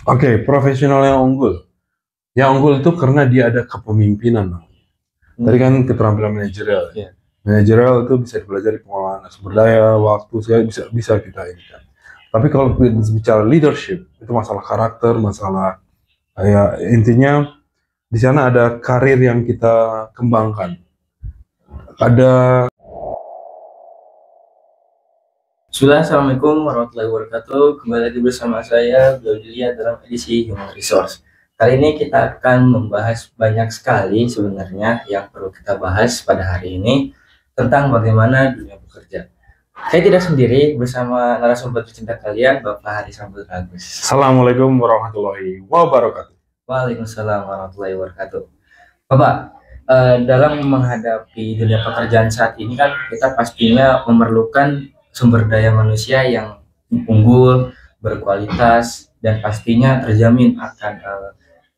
Oke, profesional yang unggul. Yang unggul itu karena dia ada kepemimpinan. Tadi kan keterampilan manajerial. Iya. Manajerial itu bisa dipelajari pengelolaan sumber daya, waktu, segala bisa kita ini kan. Tapi kalau bicara leadership, itu masalah karakter, masalah ya intinya di sana ada karir yang kita kembangkan. Ada Assalamualaikum warahmatullahi wabarakatuh. Kembali lagi bersama saya, Blaudilia, dalam edisi Human Resource. Kali ini kita akan membahas banyak sekali sebenarnya yang perlu kita bahas pada hari ini tentang bagaimana dunia bekerja. Saya tidak sendiri, bersama narasumber tercinta kalian, Bapak Haris Rambut Agus. Assalamualaikum warahmatullahi wabarakatuh. Waalaikumsalam warahmatullahi wabarakatuh. Bapak, dalam menghadapi dunia pekerjaan saat ini kan kita pastinya memerlukan sumber daya manusia yang unggul, berkualitas, dan pastinya terjamin akan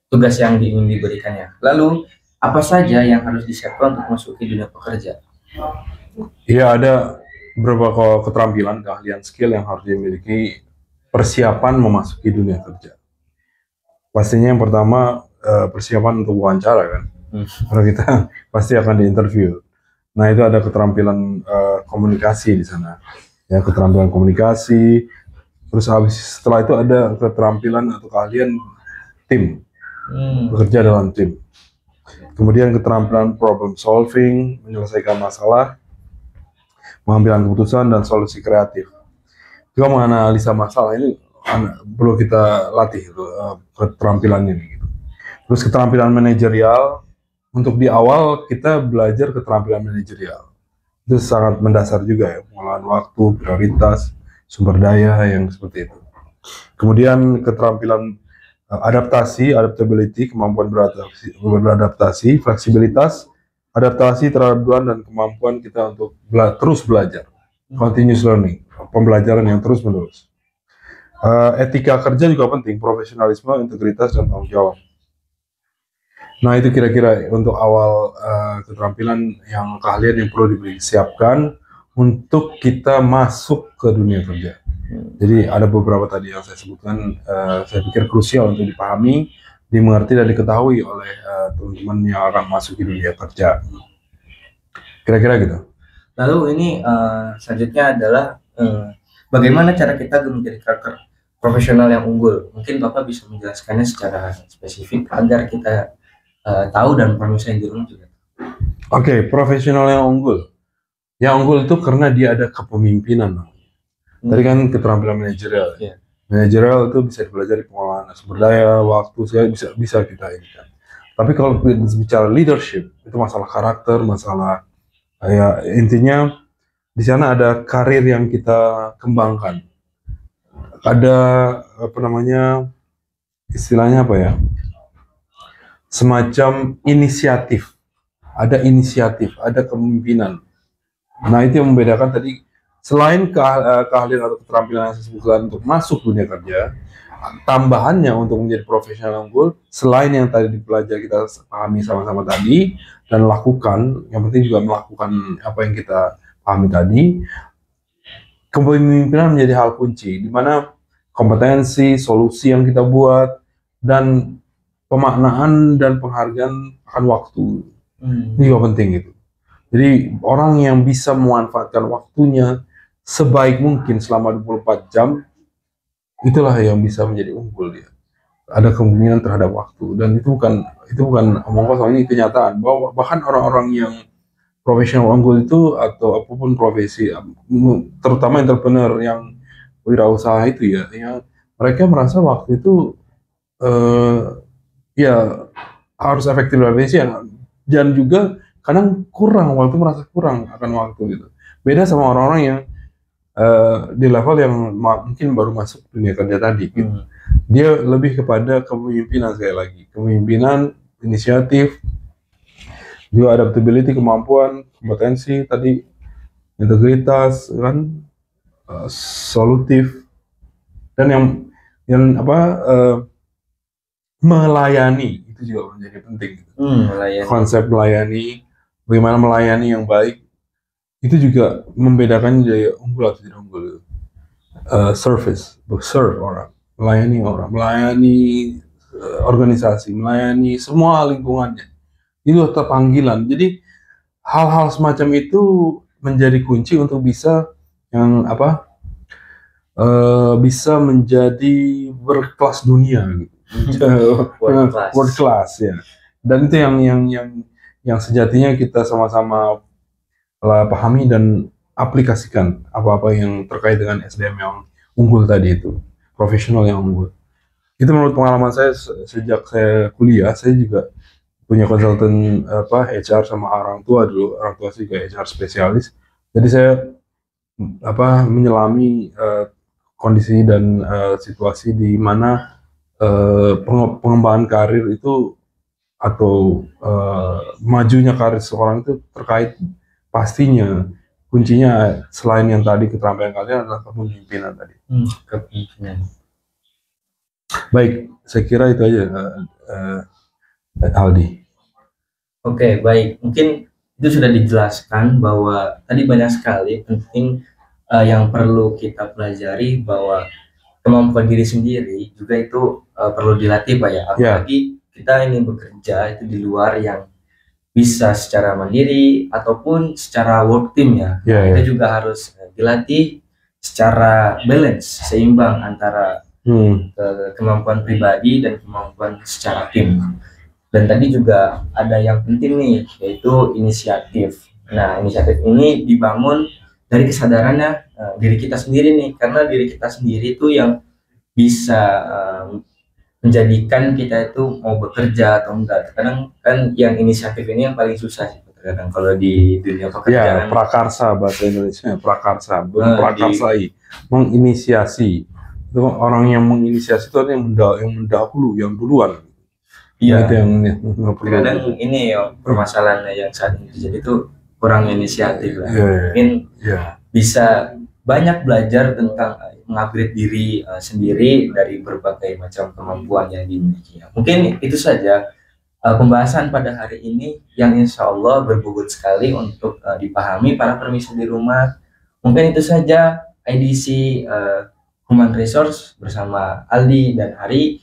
tugas yang ingin diberikannya. Lalu, apa saja yang harus disiapkan untuk memasuki dunia pekerja? Iya, ada beberapa keterampilan, keahlian, skill yang harus dimiliki persiapan memasuki dunia kerja. Pastinya yang pertama persiapan untuk wawancara kan. Karena kita pasti akan diinterview. Nah, itu ada keterampilan komunikasi di sana. Ya, keterampilan komunikasi. Terus setelah itu ada keterampilan atau keahlian tim. Bekerja dalam tim. Kemudian keterampilan problem solving, menyelesaikan masalah, mengambil keputusan dan solusi kreatif. Juga menganalisa masalah ini perlu kita latih keterampilan ini. Gitu. Terus keterampilan manajerial, untuk di awal kita belajar keterampilan manajerial. Itu sangat mendasar juga ya, pengelolaan waktu, prioritas, sumber daya yang seperti itu. Kemudian keterampilan adaptasi, adaptability, kemampuan beradaptasi, fleksibilitas, adaptasi terhadap perubahan dan kemampuan kita untuk terus belajar, continuous learning, pembelajaran yang terus menerus. Etika kerja juga penting, profesionalisme, integritas, dan tanggung jawab. Nah, itu kira-kira untuk awal keterampilan yang keahlian yang perlu disiapkan untuk kita masuk ke dunia kerja. Jadi ada beberapa tadi yang saya sebutkan, saya pikir krusial untuk dipahami, dimengerti dan diketahui oleh teman-teman yang akan masuk ke dunia kerja. Kira-kira gitu. Lalu ini selanjutnya adalah bagaimana cara kita menjadi profesional yang unggul. Mungkin Bapak bisa menjelaskannya secara spesifik agar kita tahu dan pemirsa yang di rumah juga. Oke, profesional yang unggul. Yang unggul itu karena dia ada kepemimpinan. Tadi kan keterampilan manajerial. Yeah. Manajerial itu bisa dipelajari pengelolaan sumber daya, waktu, segala bisa kita ini kan. Tapi kalau bicara leadership, itu masalah karakter, masalah ya intinya di sana ada karir yang kita kembangkan. Ada apa namanya, istilahnya apa ya? Semacam inisiatif. Ada inisiatif, ada kepemimpinan. Nah, itu yang membedakan tadi, selain keahlian atau keterampilan yang saya sebutkan untuk masuk dunia kerja, tambahannya untuk menjadi profesional unggul, selain yang tadi dipelajari kita pahami sama-sama tadi dan lakukan, yang penting juga melakukan apa yang kita pahami tadi, kepemimpinan menjadi hal kunci, di mana kompetensi, solusi yang kita buat, dan pemaknaan dan penghargaan akan waktu. Ini juga penting gitu. Jadi orang yang bisa memanfaatkan waktunya sebaik mungkin selama 24 jam, itulah yang bisa menjadi unggul dia. Ada kemungkinan terhadap waktu, dan itu bukan omong kosong, ini kenyataan bahwa bahkan orang-orang yang profesional unggul itu atau apapun profesi, terutama entrepreneur yang wirausaha itu ya mereka merasa waktu itu ya harus efektif dalam dan juga kadang waktu merasa kurang akan waktu gitu. Beda sama orang-orang yang di level yang mungkin baru masuk dunia kerja tadi gitu. Dia lebih kepada kepemimpinan, sekali lagi kepemimpinan, inisiatif, juga adaptability, kemampuan, kompetensi tadi, integritas kan, solutif, dan yang melayani itu juga menjadi penting. Konsep melayani, bagaimana melayani yang baik, itu juga membedakan jadi unggul atau tidak unggul. Serve orang. melayani orang, melayani organisasi, melayani semua lingkungannya. Itu tetap panggilan. Jadi hal-hal semacam itu menjadi kunci untuk bisa yang apa? Bisa menjadi berkelas dunia gitu. World class ya. Dan itu yang sejatinya kita sama-sama pahami dan aplikasikan apa-apa yang terkait dengan SDM yang unggul tadi itu, profesional yang unggul. Itu menurut pengalaman saya sejak saya kuliah, saya juga punya konsultan HR sama orang tua dulu. Orang tua sih kayak HR spesialis. Jadi saya menyelami kondisi dan situasi di mana pengembangan karir itu atau majunya karir seorang itu terkait pastinya kuncinya selain yang tadi keterampilan kalian adalah kepemimpinan tadi. Kepemimpinan. Baik, saya kira itu aja Aldi. Oke, baik. Mungkin itu sudah dijelaskan bahwa tadi banyak sekali penting yang perlu kita pelajari, bahwa kemampuan diri sendiri juga itu perlu dilatih Pak ya. Apalagi kita ingin bekerja itu di luar yang bisa secara mandiri ataupun secara work team ya. Itu juga harus dilatih secara balance, seimbang antara kemampuan pribadi dan kemampuan secara tim. Dan tadi juga ada yang penting nih, yaitu inisiatif. Nah, inisiatif ini dibangun dari kesadarannya diri kita sendiri nih, karena diri kita sendiri itu yang bisa menjadikan kita itu mau bekerja atau enggak. Kadang kan yang inisiatif ini yang paling susah sih kadang kalau di dunia pekerjaan. Ya, prakarsa bahasa Indonesia, prakarsa, memprakarsai, menginisiasi. Itu orang yang menginisiasi itu yang mendahulu, yang duluan. Iya. Itu yang kadang ini ya permasalahannya yang saat ini terjadi itu kurang inisiatif lah. Mungkin bisa banyak belajar tentang mengupgrade diri sendiri dari berbagai macam kemampuan yang dimiliki. Mungkin itu saja pembahasan pada hari ini yang insya Allah berbobot sekali untuk dipahami para permisi di rumah. Mungkin itu saja edisi Human Resource bersama Aldi dan Ari.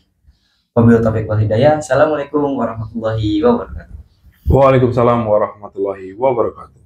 Wabillahi taufiq wal hidayah. Assalamualaikum warahmatullahi wabarakatuh. Waalaikumsalam warahmatullahi wabarakatuh.